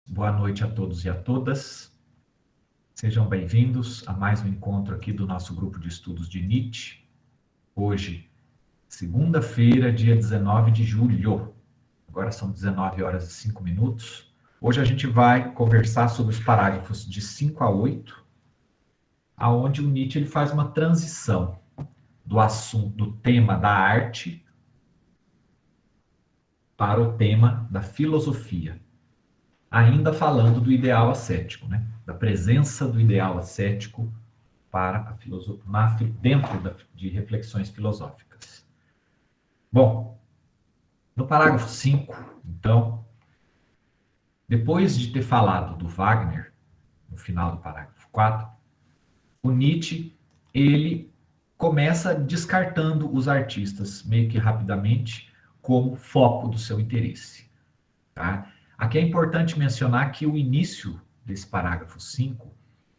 Boa noite a todos e a todas. Sejam bem-vindos a mais um encontro aqui do nosso grupo de estudos de Nietzsche. Hoje, segunda-feira, dia 19 de julho. Agora são 19 horas e 5 minutos. Hoje a gente vai conversar sobre os parágrafos de 5 a 8, aonde o Nietzsche ele faz uma transição do assunto, do tema da arte para o tema da filosofia. Ainda falando do ideal ascético, né? Da presença do ideal ascético para a filosofia, dentro de reflexões filosóficas. Bom, no parágrafo 5, então, depois de ter falado do Wagner, no final do parágrafo 4, o Nietzsche, ele começa descartando os artistas, meio que rapidamente, como foco do seu interesse. Tá? Aqui é importante mencionar que o início desse parágrafo 5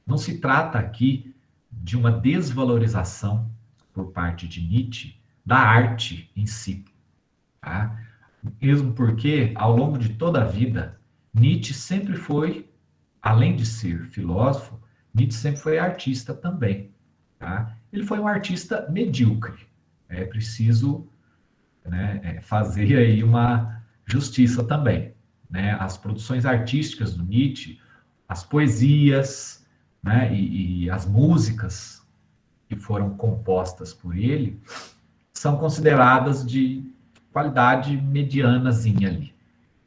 não se trata aqui de uma desvalorização por parte de Nietzsche da arte em si. Tá? Mesmo porque, ao longo de toda a vida, Nietzsche sempre foi, além de ser filósofo, Nietzsche sempre foi artista também. Tá? Ele foi um artista medíocre. É preciso, né, fazer aí uma justiça também. Né, as produções artísticas do Nietzsche, as poesias, né, e as músicas que foram compostas por ele, são consideradas de qualidade medianazinha ali,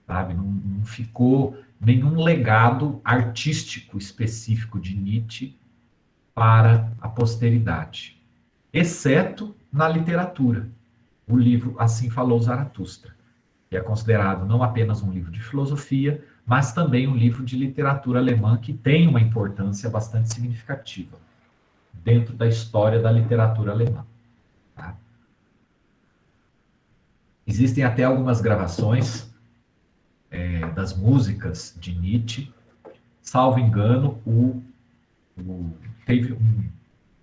sabe? Não ficou nenhum legado artístico específico de Nietzsche para a posteridade, exceto na literatura. O livro Assim Falou Zaratustra, que é considerado não apenas um livro de filosofia, mas também um livro de literatura alemã que tem uma importância bastante significativa dentro da história da literatura alemã. Tá? Existem até algumas gravações das músicas de Nietzsche. Salvo engano, teve um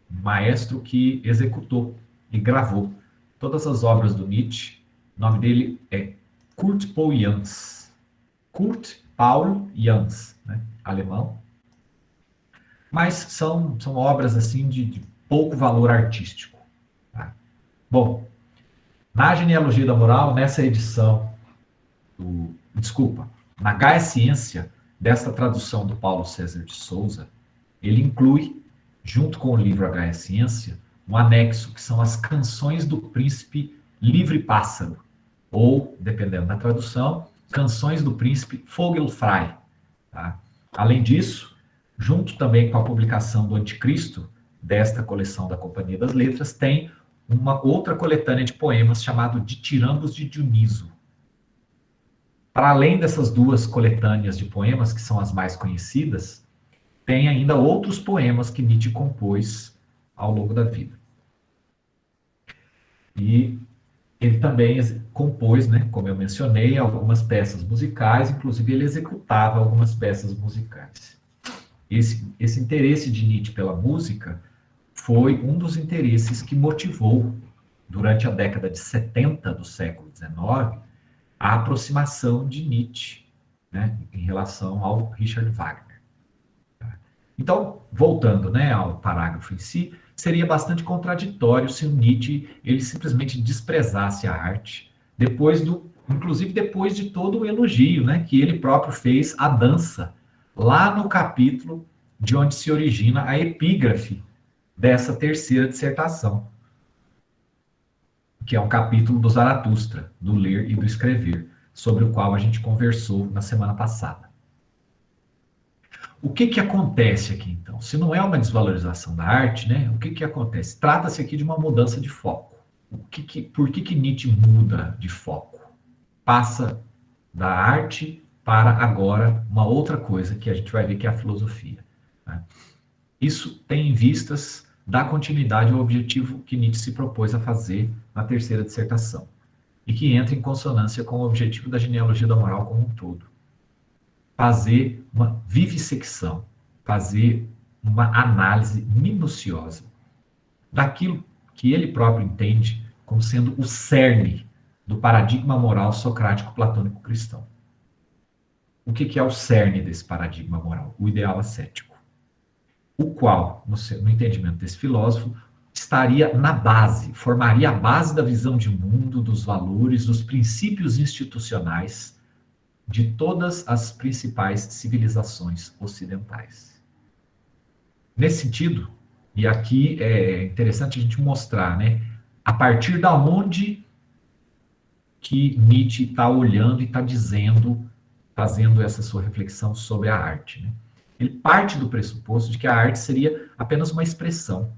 maestro que executou e gravou todas as obras do Nietzsche. O nome dele é Kurt Paul Jans. Kurt Paul Jans, né? Alemão. Mas são obras assim de pouco valor artístico. Tá? Bom, na Genealogia da Moral, nessa edição na Gaia Ciência, dessa tradução do Paulo César de Souza, ele inclui, junto com o livro A Gaia Ciência, um anexo que são as canções do príncipe Livre Pássaro, ou, dependendo da tradução, Canções do Príncipe Vogelfrei. Tá? Além disso, junto também com a publicação do Anticristo, desta coleção da Companhia das Letras, tem uma outra coletânea de poemas chamado Ditirambos de Dioniso. Para além dessas duas coletâneas de poemas, que são as mais conhecidas, tem ainda outros poemas que Nietzsche compôs ao longo da vida. E ele também compôs, né, como eu mencionei, algumas peças musicais, inclusive ele executava algumas peças musicais. Esse interesse de Nietzsche pela música foi um dos interesses que motivou, durante a década de 70 do século XIX, a aproximação de Nietzsche, né, em relação ao Richard Wagner. Então, voltando, né, ao parágrafo em si, seria bastante contraditório se o Nietzsche ele simplesmente desprezasse a arte, inclusive depois de todo o elogio, né, que ele próprio fez à dança, lá no capítulo de onde se origina a epígrafe dessa terceira dissertação, que é um capítulo do Zaratustra, do Ler e do Escrever, sobre o qual a gente conversou na semana passada. O que acontece aqui, então? Se não é uma desvalorização da arte, né? O que acontece? Trata-se aqui de uma mudança de foco. Por que Nietzsche muda de foco? Passa da arte para agora uma outra coisa que a gente vai ver que é a filosofia. Né? Isso tem em vistas dar continuidade ao objetivo que Nietzsche se propôs a fazer na terceira dissertação, e que entra em consonância com o objetivo da genealogia da moral como um todo. Fazer uma vivissecção, fazer uma análise minuciosa daquilo que ele próprio entende como sendo o cerne do paradigma moral socrático-platônico cristão. o que é o cerne desse paradigma moral? O ideal ascético. O qual, no entendimento desse filósofo, estaria na base, formaria a base da visão de mundo, dos valores, dos princípios institucionais de todas as principais civilizações ocidentais. Nesse sentido, e aqui é interessante a gente mostrar, né, a partir da onde que Nietzsche está olhando e está dizendo, fazendo essa sua reflexão sobre a arte, né? Ele parte do pressuposto de que a arte seria apenas uma expressão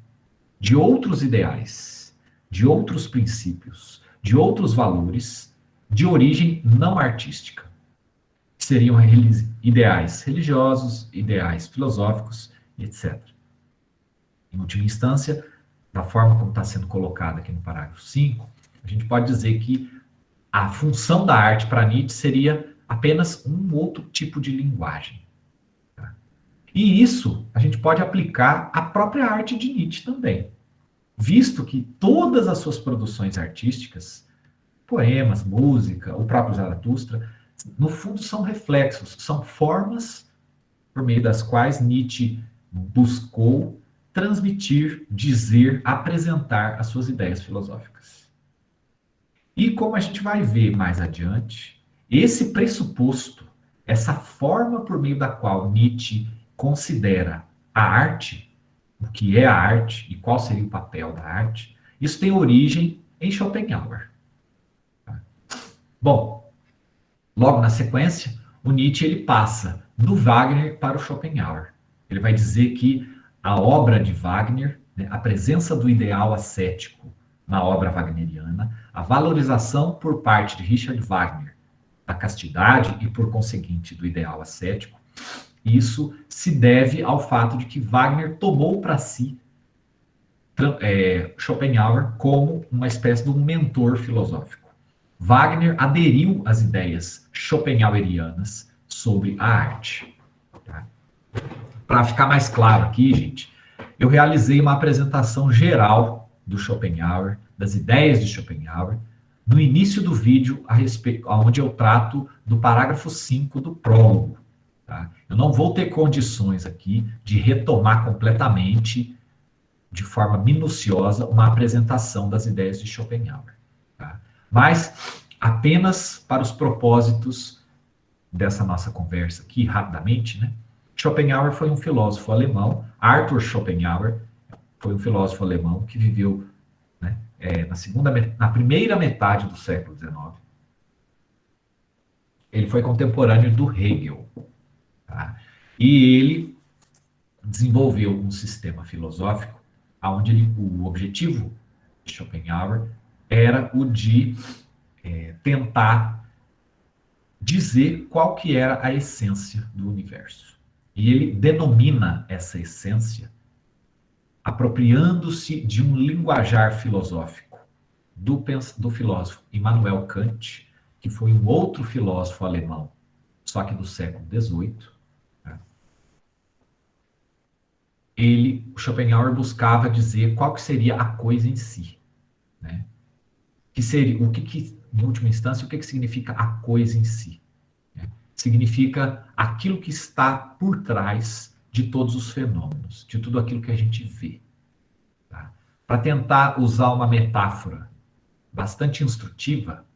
de outros ideais, de outros princípios, de outros valores, de origem não artística. Seriam ideais religiosos, ideais filosóficos, etc. Em última instância, da forma como está sendo colocado aqui no parágrafo 5, a gente pode dizer que a função da arte para Nietzsche seria apenas um outro tipo de linguagem. Tá? E isso a gente pode aplicar à própria arte de Nietzsche também, visto que todas as suas produções artísticas, poemas, música, o próprio Zaratustra, no fundo são reflexos, são formas por meio das quais Nietzsche buscou transmitir, dizer, apresentar as suas ideias filosóficas. E como a gente vai ver mais adiante, esse pressuposto, essa forma por meio da qual Nietzsche considera a arte, o que é a arte e qual seria o papel da arte, isso tem origem em Schopenhauer. Bom, logo na sequência, o Nietzsche ele passa do Wagner para o Schopenhauer. Ele vai dizer que a obra de Wagner, né, a presença do ideal ascético na obra wagneriana, a valorização por parte de Richard Wagner da castidade e, por conseguinte, do ideal ascético, isso se deve ao fato de que Wagner tomou para si Schopenhauer como uma espécie de um mentor filosófico. Wagner aderiu às ideias schopenhauerianas sobre a arte. Tá? Para ficar mais claro aqui, gente, eu realizei uma apresentação geral do Schopenhauer, das ideias de Schopenhauer, no início do vídeo, onde eu trato do parágrafo 5 do prólogo. Tá? Eu não vou ter condições aqui de retomar completamente, de forma minuciosa, uma apresentação das ideias de Schopenhauer. Tá? Mas, apenas para os propósitos dessa nossa conversa aqui, rapidamente, né? Schopenhauer foi um filósofo alemão, Arthur Schopenhauer foi um filósofo alemão que viveu, né, na primeira metade do século XIX. Ele foi contemporâneo do Hegel. Tá? E ele desenvolveu um sistema filosófico onde o objetivo de Schopenhauer era o de tentar dizer qual que era a essência do universo. E ele denomina essa essência apropriando-se de um linguajar filosófico do filósofo Immanuel Kant, que foi um outro filósofo alemão, só que do século XVIII. Né? Schopenhauer buscava dizer qual que seria a coisa em si. Né? Que seria, em última instância, o que significa a coisa em si? Né? Significa aquilo que está por trás de todos os fenômenos, de tudo aquilo que a gente vê. Tá? Para tentar usar uma metáfora bastante instrutiva,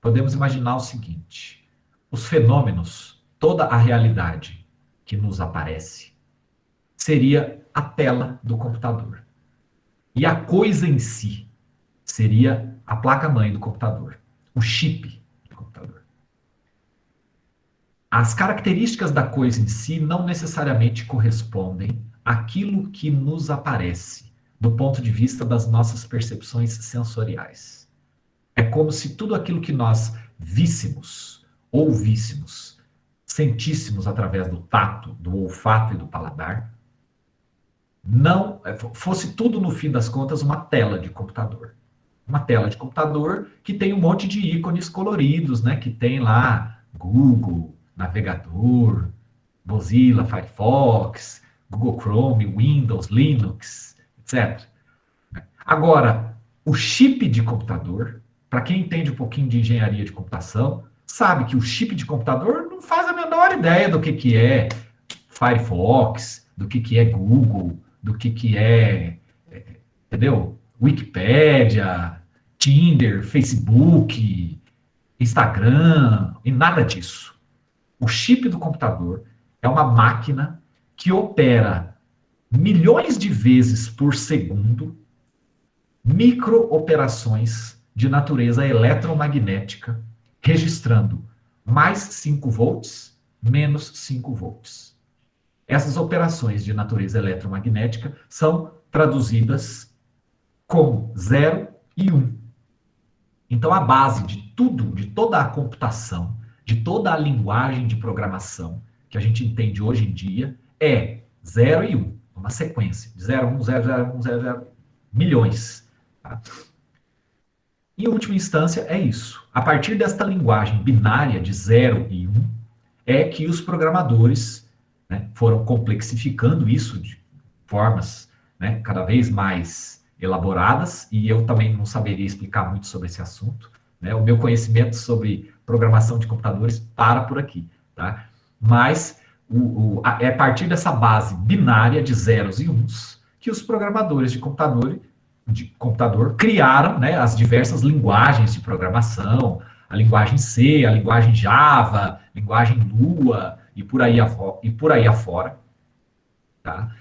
podemos imaginar o seguinte: os fenômenos, toda a realidade que nos aparece, seria a tela do computador. E a coisa em si seria a placa-mãe do computador, o chip do computador. As características da coisa em si não necessariamente correspondem àquilo que nos aparece, do ponto de vista das nossas percepções sensoriais. É como se tudo aquilo que nós víssemos, ouvíssemos, sentíssemos através do tato, do olfato e do paladar, não fosse tudo, no fim das contas, uma tela de computador. Uma tela de computador que tem um monte de ícones coloridos, né? Que tem lá Google, navegador, Mozilla, Firefox, Google Chrome, Windows, Linux, etc. Agora, o chip de computador, para quem entende um pouquinho de engenharia de computação, sabe que o chip de computador não faz a menor ideia do que é Firefox, do que é Google, do que é, entendeu? Wikipédia, Tinder, Facebook, Instagram, e nada disso. O chip do computador é uma máquina que opera milhões de vezes por segundo micro-operações de natureza eletromagnética, registrando mais 5 volts, menos 5 volts. Essas operações de natureza eletromagnética são traduzidas como 0 e 1. Então, a base de tudo, de toda a computação, de toda a linguagem de programação que a gente entende hoje em dia é 0 e 1, uma sequência de 0, 1, 0, 0, 1, 0, 0, milhões. Tá? Em última instância, é isso. A partir desta linguagem binária de 0 e 1, é que os programadores, né, foram complexificando isso de formas, né, cada vez mais elaboradas, e eu também não saberia explicar muito sobre esse assunto. Né? O meu conhecimento sobre programação de computadores para por aqui. Tá? Mas é a partir dessa base binária de zeros e uns que os programadores de computador criaram, né, as diversas linguagens de programação, a linguagem C, a linguagem Java, linguagem Lua e por aí afora. Tá?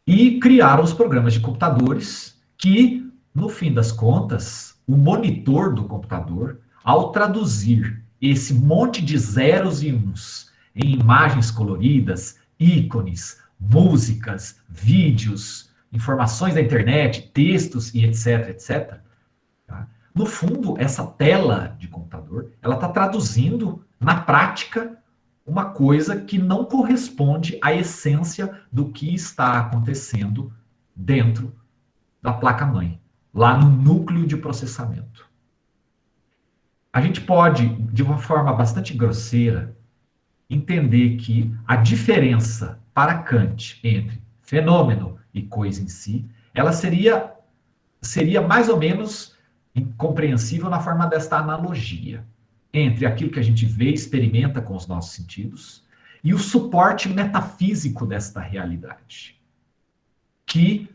E criaram os programas de computadores que, no fim das contas, o monitor do computador, ao traduzir esse monte de zeros e uns em imagens coloridas, ícones, músicas, vídeos, informações da internet, textos e etc, etc. Tá? No fundo, essa tela de computador, ela está traduzindo, na prática, uma coisa que não corresponde à essência do que está acontecendo dentro da placa-mãe, lá no núcleo de processamento. A gente pode, de uma forma bastante grosseira, entender que a diferença para Kant entre fenômeno e coisa em si, ela seria mais ou menos compreensível na forma desta analogia entre aquilo que a gente vê e experimenta com os nossos sentidos e o suporte metafísico desta realidade, que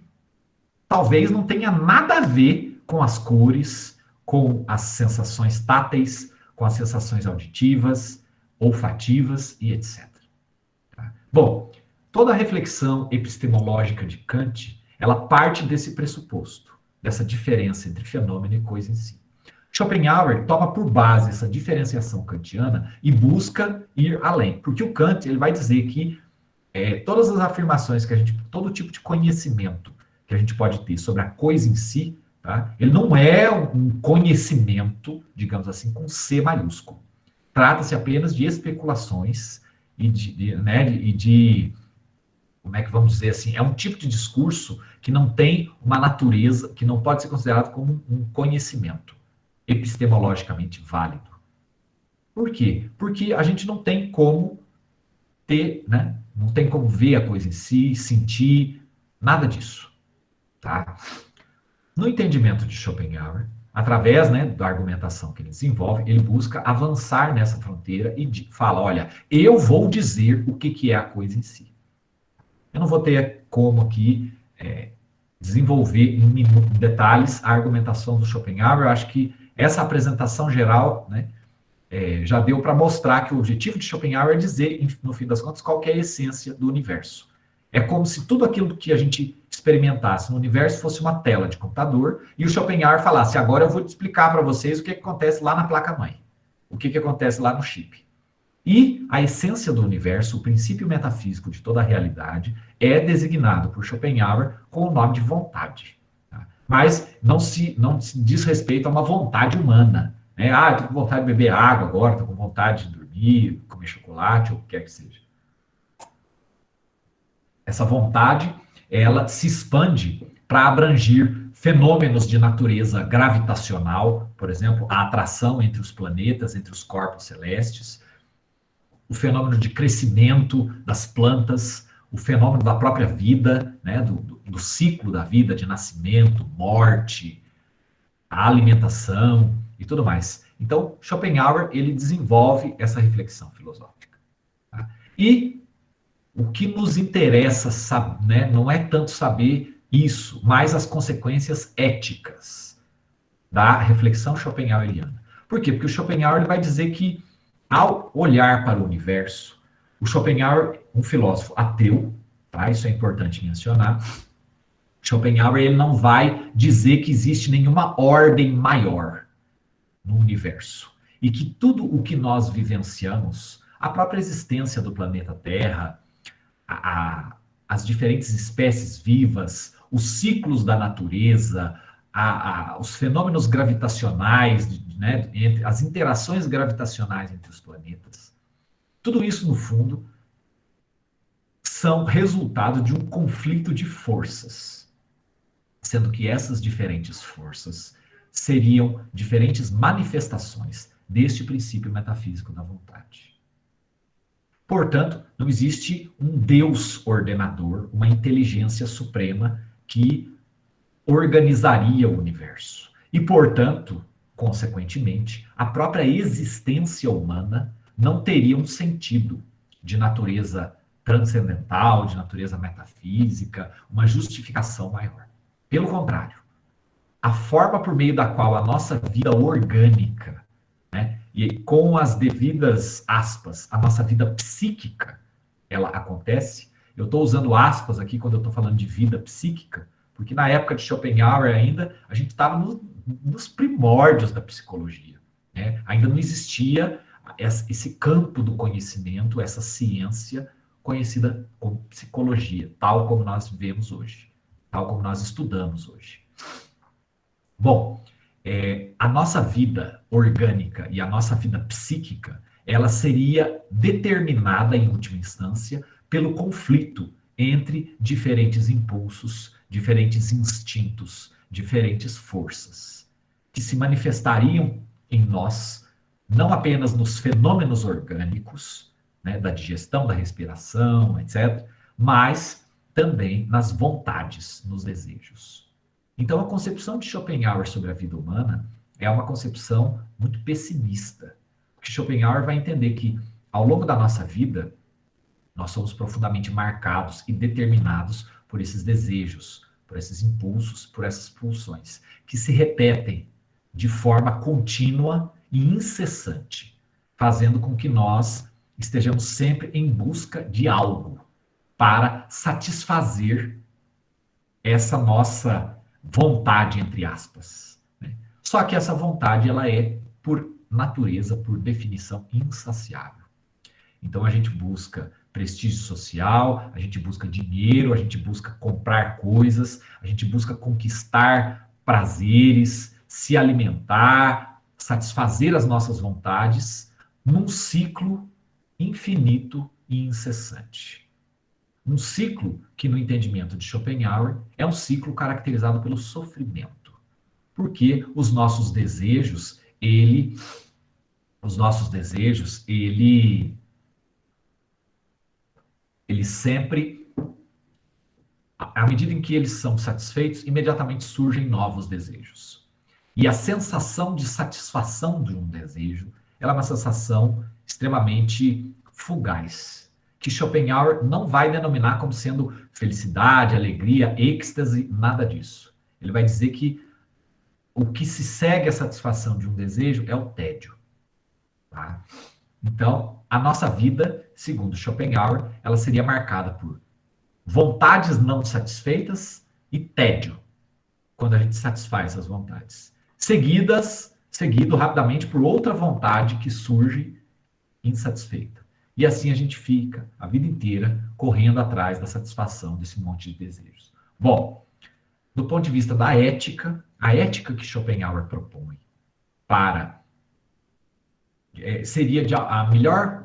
talvez não tenha nada a ver com as cores, com as sensações táteis, com as sensações auditivas, olfativas e etc. Tá? Bom, toda a reflexão epistemológica de Kant, ela parte desse pressuposto, dessa diferença entre fenômeno e coisa em si. Schopenhauer toma por base essa diferenciação kantiana e busca ir além, porque o Kant ele vai dizer que todas as afirmações que todo tipo de conhecimento que a gente pode ter sobre a coisa em si, tá? Ele não é um conhecimento, digamos assim, com C maiúsculo. Trata-se apenas de especulações e de como é que vamos dizer assim, é um tipo de discurso que não tem uma natureza, que não pode ser considerado como um conhecimento epistemologicamente válido. Por quê? Porque a gente não tem como ter, né? Não tem como ver a coisa em si, sentir, nada disso. Tá? No entendimento de Schopenhauer, através, né, da argumentação que ele desenvolve, ele busca avançar nessa fronteira e fala, olha, eu vou dizer o que é a coisa em si. Eu não vou ter como aqui desenvolver em detalhes a argumentação do Schopenhauer. Eu acho que essa apresentação geral, né, já deu para mostrar que o objetivo de Schopenhauer é dizer, no fim das contas, qual que é a essência do universo. É como se tudo aquilo que a gente experimentasse no universo fosse uma tela de computador e o Schopenhauer falasse, agora eu vou te explicar para vocês o que acontece lá na placa-mãe, o que acontece lá no chip. E a essência do universo, o princípio metafísico de toda a realidade, é designado por Schopenhauer com o nome de vontade. Tá? Mas não se diz respeito a uma vontade humana. Né? Ah, eu estou com vontade de beber água agora, estou com vontade de dormir, comer chocolate, ou o que quer que seja. Essa vontade, ela se expande para abranger fenômenos de natureza gravitacional, por exemplo, a atração entre os planetas, entre os corpos celestes, o fenômeno de crescimento das plantas, o fenômeno da própria vida, né, do ciclo da vida, de nascimento, morte, a alimentação e tudo mais. Então, Schopenhauer, ele desenvolve essa reflexão filosófica. Tá? E o que nos interessa, né, não é tanto saber isso, mas as consequências éticas da reflexão schopenhaueriana. Por quê? Porque o Schopenhauer ele vai dizer que, ao olhar para o universo, o Schopenhauer, um filósofo ateu, tá? Isso é importante mencionar, Schopenhauer ele não vai dizer que existe nenhuma ordem maior no universo e que tudo o que nós vivenciamos, a própria existência do planeta Terra, as diferentes espécies vivas, os ciclos da natureza, os fenômenos gravitacionais, né, as interações gravitacionais entre os planetas, tudo isso, no fundo, são resultado de um conflito de forças, sendo que essas diferentes forças seriam diferentes manifestações deste princípio metafísico da vontade. Portanto, não existe um Deus ordenador, uma inteligência suprema que organizaria o universo. E, portanto, consequentemente, a própria existência humana não teria um sentido de natureza transcendental, de natureza metafísica, uma justificação maior. Pelo contrário, a forma por meio da qual a nossa vida orgânica, né, e com as devidas aspas, a nossa vida psíquica, ela acontece. Eu estou usando aspas aqui quando eu estou falando de vida psíquica, porque na época de Schopenhauer ainda, a gente estava nos primórdios da psicologia. Né? Ainda não existia esse campo do conhecimento, essa ciência conhecida como psicologia, tal como nós vivemos hoje, tal como nós estudamos hoje. Bom, a nossa vida orgânica e a nossa vida psíquica, ela seria determinada, em última instância, pelo conflito entre diferentes impulsos, diferentes instintos, diferentes forças, que se manifestariam em nós, não apenas nos fenômenos orgânicos, né, da digestão, da respiração, etc., mas também nas vontades, nos desejos. Então, a concepção de Schopenhauer sobre a vida humana é uma concepção muito pessimista, porque Schopenhauer vai entender que, ao longo da nossa vida, nós somos profundamente marcados e determinados por esses desejos, por esses impulsos, por essas pulsões, que se repetem de forma contínua e incessante, fazendo com que nós estejamos sempre em busca de algo para satisfazer essa nossa vontade, entre aspas. Né? Só que essa vontade, ela é, por natureza, por definição, insaciável. Então, a gente busca prestígio social, a gente busca dinheiro, a gente busca comprar coisas, a gente busca conquistar prazeres, se alimentar, satisfazer as nossas vontades, num ciclo infinito e incessante. Um ciclo que, no entendimento de Schopenhauer, é um ciclo caracterizado pelo sofrimento. Porque os nossos desejos, eles sempre, à medida em que eles são satisfeitos, imediatamente surgem novos desejos. E a sensação de satisfação de um desejo, ela é uma sensação extremamente fugaz, que Schopenhauer não vai denominar como sendo felicidade, alegria, êxtase, nada disso. Ele vai dizer que o que se segue à satisfação de um desejo é o tédio. Tá? Então, a nossa vida, segundo Schopenhauer, ela seria marcada por vontades não satisfeitas e tédio, quando a gente satisfaz essas vontades. Seguido rapidamente por outra vontade que surge insatisfeita. E assim a gente fica a vida inteira correndo atrás da satisfação desse monte de desejos. Bom, do ponto de vista da ética, a ética que Schopenhauer propõe para seria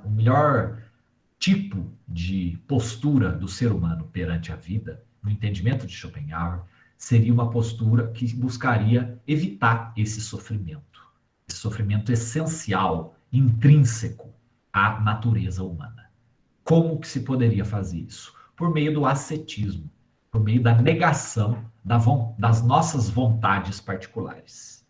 o melhor tipo de postura do ser humano perante a vida, no entendimento de Schopenhauer, seria uma postura que buscaria evitar esse sofrimento essencial, intrínseco à natureza humana. Como que se poderia fazer isso? Por meio do ascetismo, por meio da negação das nossas vontades particulares.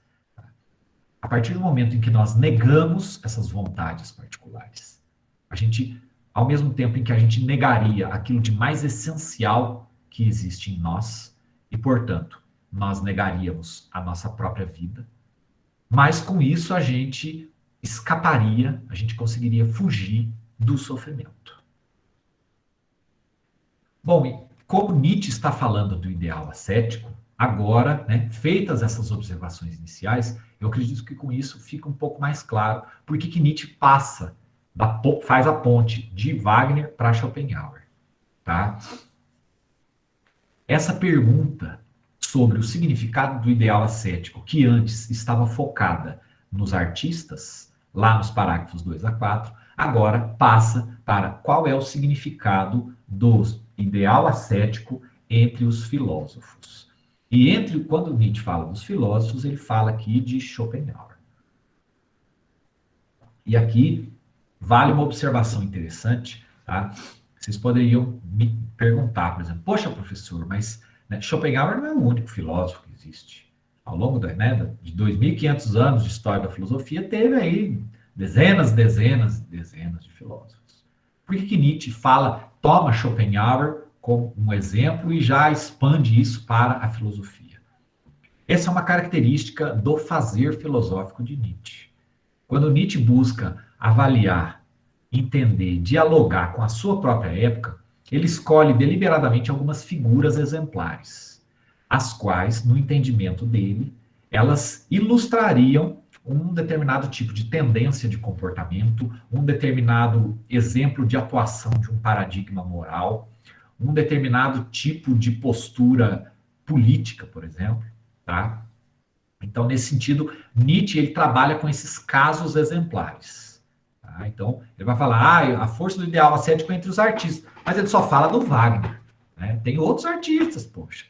a partir do momento em que nós negamos essas vontades particulares, a gente, ao mesmo tempo em que a gente negaria aquilo de mais essencial que existe em nós, e, portanto, nós negaríamos a nossa própria vida, mas com isso a gente escaparia, a gente conseguiria fugir do sofrimento. Bom, e como Nietzsche está falando do ideal ascético, agora, né, feitas essas observações iniciais, eu acredito que com isso fica um pouco mais claro por que Nietzsche faz a ponte de Wagner para Schopenhauer. Tá? Essa pergunta sobre o significado do ideal ascético, que antes estava focada nos artistas, lá nos parágrafos 2 a 4, agora passa para qual é o significado do ideal ascético entre os filósofos. E quando Nietzsche fala dos filósofos, ele fala aqui de Schopenhauer. E aqui vale uma observação interessante, tá? Vocês poderiam me perguntar, por exemplo, poxa, professor, mas né, Schopenhauer não é o único filósofo que existe. Ao longo de 2.500 anos de história da filosofia, teve aí dezenas de filósofos. Por que Nietzsche toma Schopenhauer como um exemplo e já expande isso para a filosofia? Essa é uma característica do fazer filosófico de Nietzsche. Quando Nietzsche busca avaliar, entender, dialogar com a sua própria época, ele escolhe deliberadamente algumas figuras exemplares, as quais, no entendimento dele, elas ilustrariam um determinado tipo de tendência de comportamento, um determinado exemplo de atuação de um paradigma moral, um determinado tipo de postura política, por exemplo, tá? Então, nesse sentido, Nietzsche ele trabalha com esses casos exemplares. Tá? Então, ele vai falar, a força do ideal ascético entre os artistas, mas ele só fala do Wagner. Né? Tem outros artistas, poxa.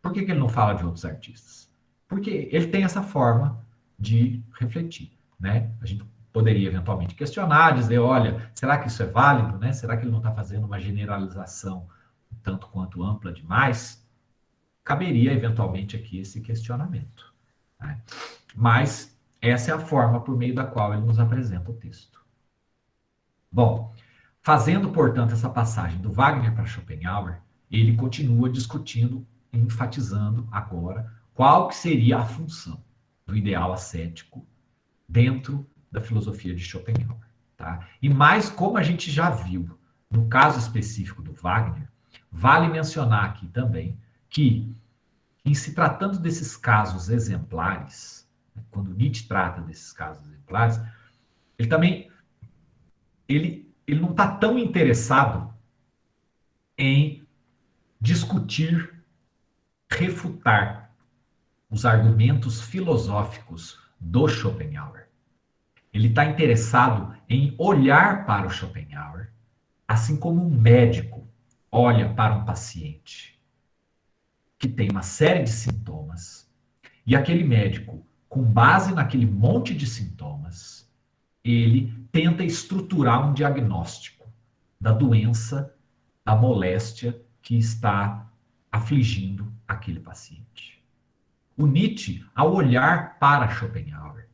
Por que ele não fala de outros artistas? Porque ele tem essa forma de refletir. Né? A gente poderia eventualmente questionar, dizer, olha, será que isso é válido? Né? Será que ele não está fazendo uma generalização um tanto quanto ampla demais? Caberia eventualmente aqui esse questionamento. Né? Mas essa é a forma por meio da qual ele nos apresenta o texto. Bom, fazendo, portanto, essa passagem do Wagner para Schopenhauer, ele continua discutindo, enfatizando agora qual que seria a função do ideal ascético dentro da filosofia de Schopenhauer. Tá? E mais, como a gente já viu no caso específico do Wagner, vale mencionar aqui também que, em se tratando desses casos exemplares, quando Nietzsche trata desses casos exemplares, ele também ele não está tão interessado em discutir, refutar os argumentos filosóficos do Schopenhauer. Ele está interessado em olhar para o Schopenhauer, assim como um médico olha para um paciente que tem uma série de sintomas, e aquele médico, com base naquele monte de sintomas, ele tenta estruturar um diagnóstico da doença, da moléstia que está afligindo aquele paciente. O Nietzsche, ao olhar para Schopenhauer,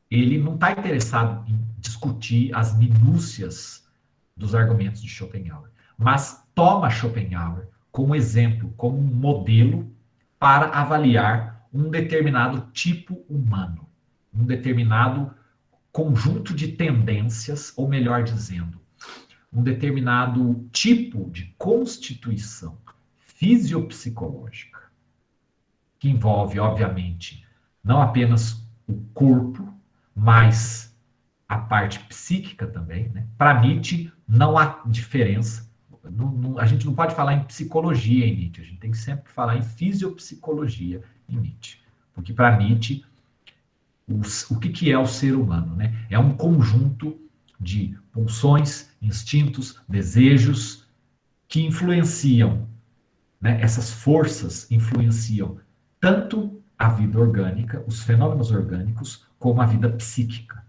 ele não está interessado em discutir as minúcias dos argumentos de Schopenhauer, mas toma Schopenhauer como exemplo, como um modelo para avaliar um determinado tipo humano, um determinado conjunto de tendências, ou melhor dizendo, um determinado tipo de constituição fisiopsicológica, que envolve, obviamente, não apenas o corpo, mas a parte psíquica também. Né? Para Nietzsche, não há diferença. A gente não pode falar em psicologia em Nietzsche, a gente tem que sempre falar em fisiopsicologia em Nietzsche. Porque para Nietzsche, o que é o ser humano? Né? É um conjunto de pulsões, instintos, desejos que influenciam, né? Essas forças influenciam tanto a vida orgânica, os fenômenos orgânicos, como a vida psíquica.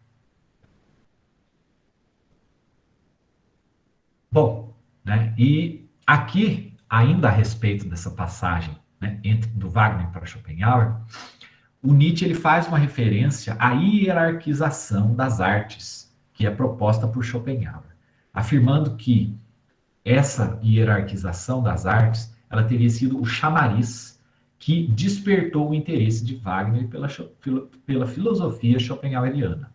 Bom, né? E aqui, ainda a respeito dessa passagem, né, do Wagner para Schopenhauer, o Nietzsche ele faz uma referência à hierarquização das artes, que é proposta por Schopenhauer, afirmando que essa hierarquização das artes ela teria sido o chamariz que despertou o interesse de Wagner pela filosofia schopenhaueriana.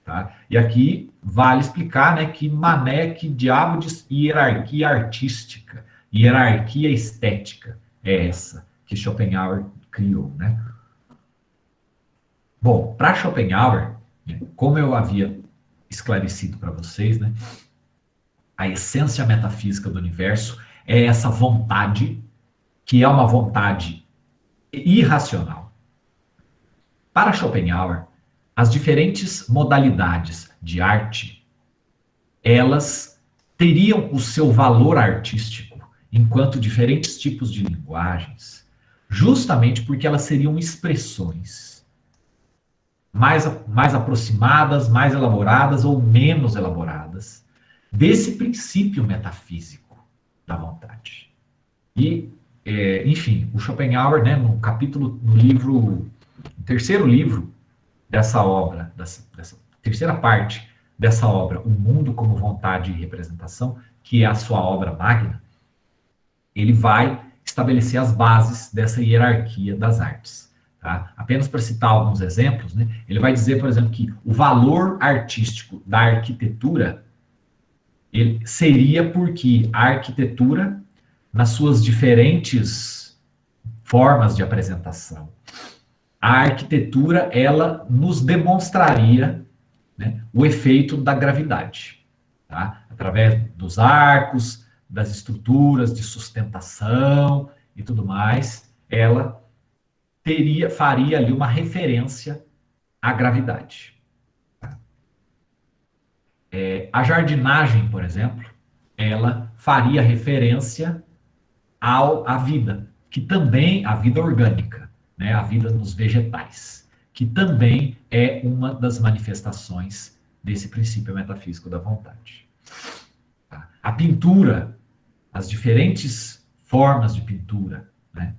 Tá? E aqui vale explicar, né, que diabo de hierarquia artística, hierarquia estética é essa que Schopenhauer criou, né? Bom, para Schopenhauer, né, como eu havia esclarecido para vocês, né, a essência metafísica do universo é essa vontade, que é uma vontade irracional. Para Schopenhauer, as diferentes modalidades de arte, elas teriam o seu valor artístico enquanto diferentes tipos de linguagens, justamente porque elas seriam expressões mais aproximadas, mais elaboradas ou menos elaboradas desse princípio metafísico da vontade. E, enfim, o Schopenhauer, né, no terceiro livro dessa obra, dessa terceira parte dessa obra, O Mundo como Vontade e Representação, que é a sua obra magna, ele vai estabelecer as bases dessa hierarquia das artes. Tá? Apenas para citar alguns exemplos, né, ele vai dizer, por exemplo, que o valor artístico da arquitetura ele seria porque a arquitetura, nas suas diferentes formas de apresentação, a arquitetura ela nos demonstraria, né, o efeito da gravidade, tá? Através dos arcos, das estruturas de sustentação e tudo mais, ela faria ali uma referência à gravidade. A jardinagem, por exemplo, ela faria referência à vida, que também a vida orgânica, né, a vida nos vegetais, que também é uma das manifestações desse princípio metafísico da vontade. Tá? A pintura, as diferentes formas de pintura, né,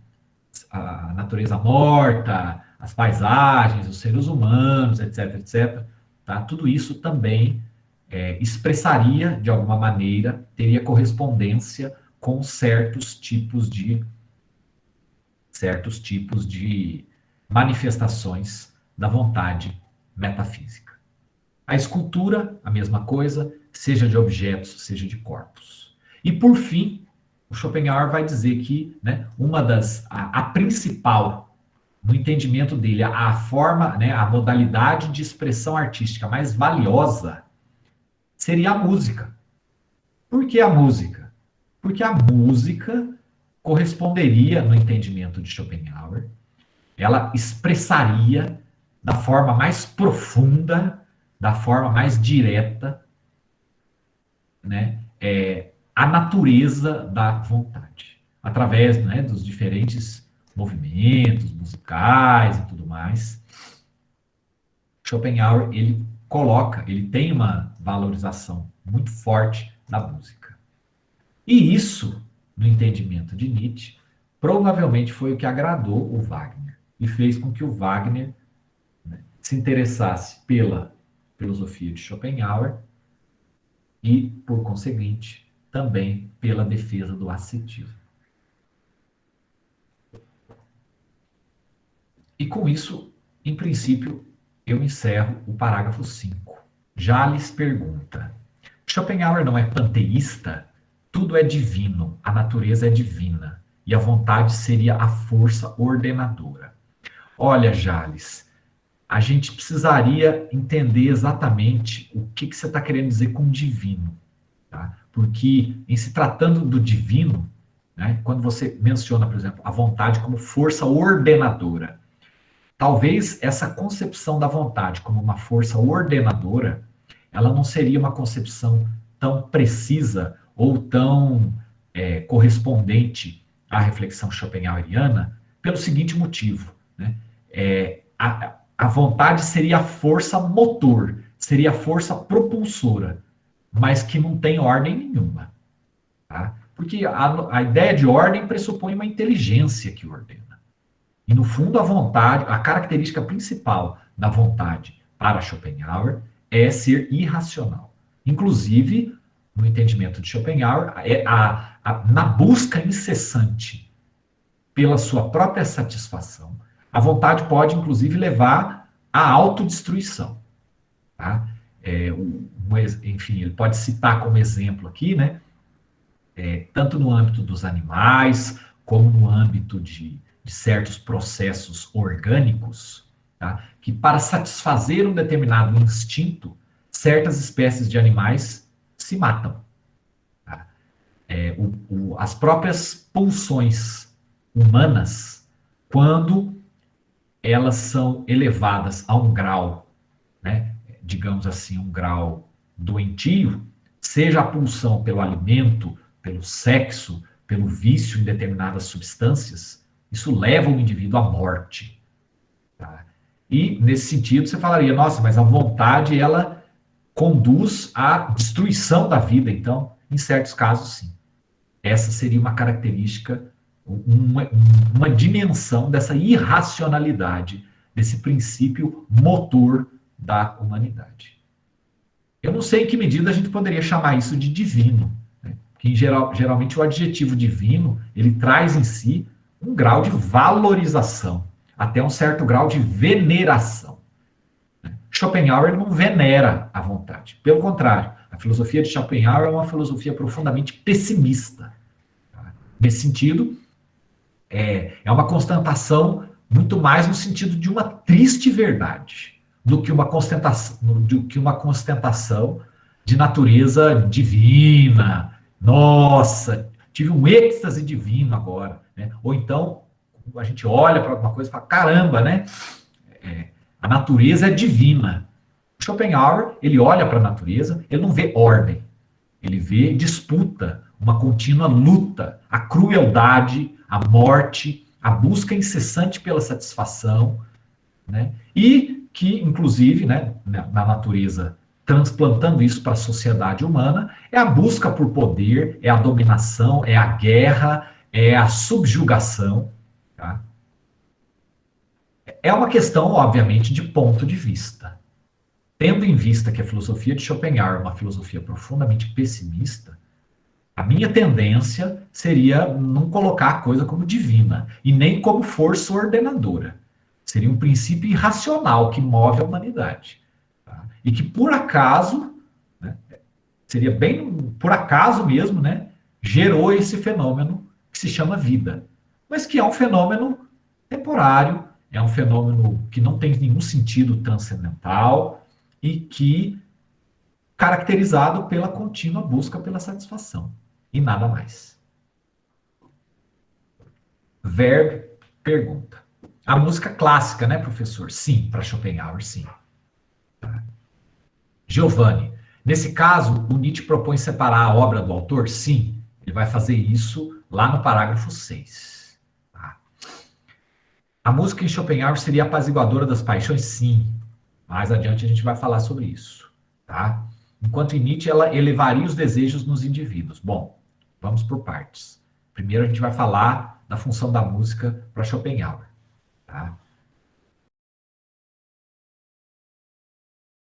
a natureza morta, as paisagens, os seres humanos, etc., etc., tá? Tudo isso também expressaria, de alguma maneira, teria correspondência com certos tipos de manifestações da vontade metafísica. A escultura, a mesma coisa, seja de objetos, seja de corpos. E, por fim, o Schopenhauer vai dizer que, né, a principal, no entendimento dele, a forma, né, a modalidade de expressão artística mais valiosa seria a música. Por que a música? Porque a música corresponderia, no entendimento de Schopenhauer, ela expressaria da forma mais profunda, da forma mais direta, né, a natureza da vontade, através, né, dos diferentes movimentos musicais e tudo mais. Schopenhauer, ele tem uma valorização muito forte da música. E isso, no entendimento de Nietzsche, provavelmente foi o que agradou o Wagner e fez com que o Wagner, né, se interessasse pela filosofia de Schopenhauer e, por conseguinte, também pela defesa do ascetismo. E com isso, em princípio, eu encerro o parágrafo 5. Jales pergunta: Schopenhauer não é panteísta? Tudo é divino, a natureza é divina, e a vontade seria a força ordenadora. Olha, Jales, a gente precisaria entender exatamente o que você está querendo dizer com divino. Tá? Porque, em se tratando do divino, né, quando você menciona, por exemplo, a vontade como força ordenadora, talvez essa concepção da vontade como uma força ordenadora, ela não seria uma concepção tão precisa ou tão correspondente à reflexão schopenhaueriana pelo seguinte motivo, né? A vontade seria a força motor, seria a força propulsora, mas que não tem ordem nenhuma. Tá? Porque a ideia de ordem pressupõe uma inteligência que ordena. E, no fundo, a vontade, a característica principal da vontade para Schopenhauer é ser irracional. Inclusive, no entendimento de Schopenhauer, na busca incessante pela sua própria satisfação, a vontade pode, inclusive, levar à autodestruição. Tá? Enfim, ele pode citar como exemplo aqui, né? Tanto no âmbito dos animais, como no âmbito de certos processos orgânicos, tá? Que para satisfazer um determinado instinto, certas espécies de animais se matam. Tá? As próprias pulsões humanas, quando elas são elevadas a um grau, né, digamos assim, um grau doentio, seja a pulsão pelo alimento, pelo sexo, pelo vício em determinadas substâncias, isso leva o indivíduo à morte. Tá? E, nesse sentido, você falaria, nossa, mas a vontade, ela conduz à destruição da vida. Então, em certos casos, sim. Essa seria uma característica, uma dimensão dessa irracionalidade, desse princípio motor da humanidade. Eu não sei em que medida a gente poderia chamar isso de divino, né? Porque, geralmente, o adjetivo divino, ele traz em si um grau de valorização, até um certo grau de veneração. Schopenhauer não venera a vontade. Pelo contrário, a filosofia de Schopenhauer é uma filosofia profundamente pessimista. Nesse sentido, é uma constatação muito mais no sentido de uma triste verdade, do que uma constatação de natureza divina. Nossa, tive um êxtase divino agora. Né? Ou então, a gente olha para alguma coisa e fala, caramba, né? A natureza é divina. Schopenhauer, ele olha para a natureza, ele não vê ordem, ele vê disputa, uma contínua luta, a crueldade, a morte, a busca incessante pela satisfação, né? E que, inclusive, né, na natureza, transplantando isso para a sociedade humana, é a busca por poder, é a dominação, é a guerra, é a subjugação. Tá? É uma questão, obviamente, de ponto de vista. Tendo em vista que a filosofia de Schopenhauer é uma filosofia profundamente pessimista, a minha tendência seria não colocar a coisa como divina, e nem como força ordenadora. Seria um princípio irracional que move a humanidade. Tá? E que, por acaso, né, seria bem por acaso mesmo, né, gerou esse fenômeno que se chama vida. Mas que é um fenômeno temporário, é um fenômeno que não tem nenhum sentido transcendental e que caracterizado pela contínua busca pela satisfação. E nada mais. Verb pergunta. A música clássica, né, professor? Sim, para Schopenhauer, sim. Tá. Giovanni, nesse caso, o Nietzsche propõe separar a obra do autor? Sim, ele vai fazer isso lá no parágrafo 6. Tá. A música em Schopenhauer seria apaziguadora das paixões? Sim. Mais adiante a gente vai falar sobre isso. Tá? Enquanto em Nietzsche, ela elevaria os desejos nos indivíduos. Bom, vamos por partes. Primeiro a gente vai falar da função da música para Schopenhauer. Tá?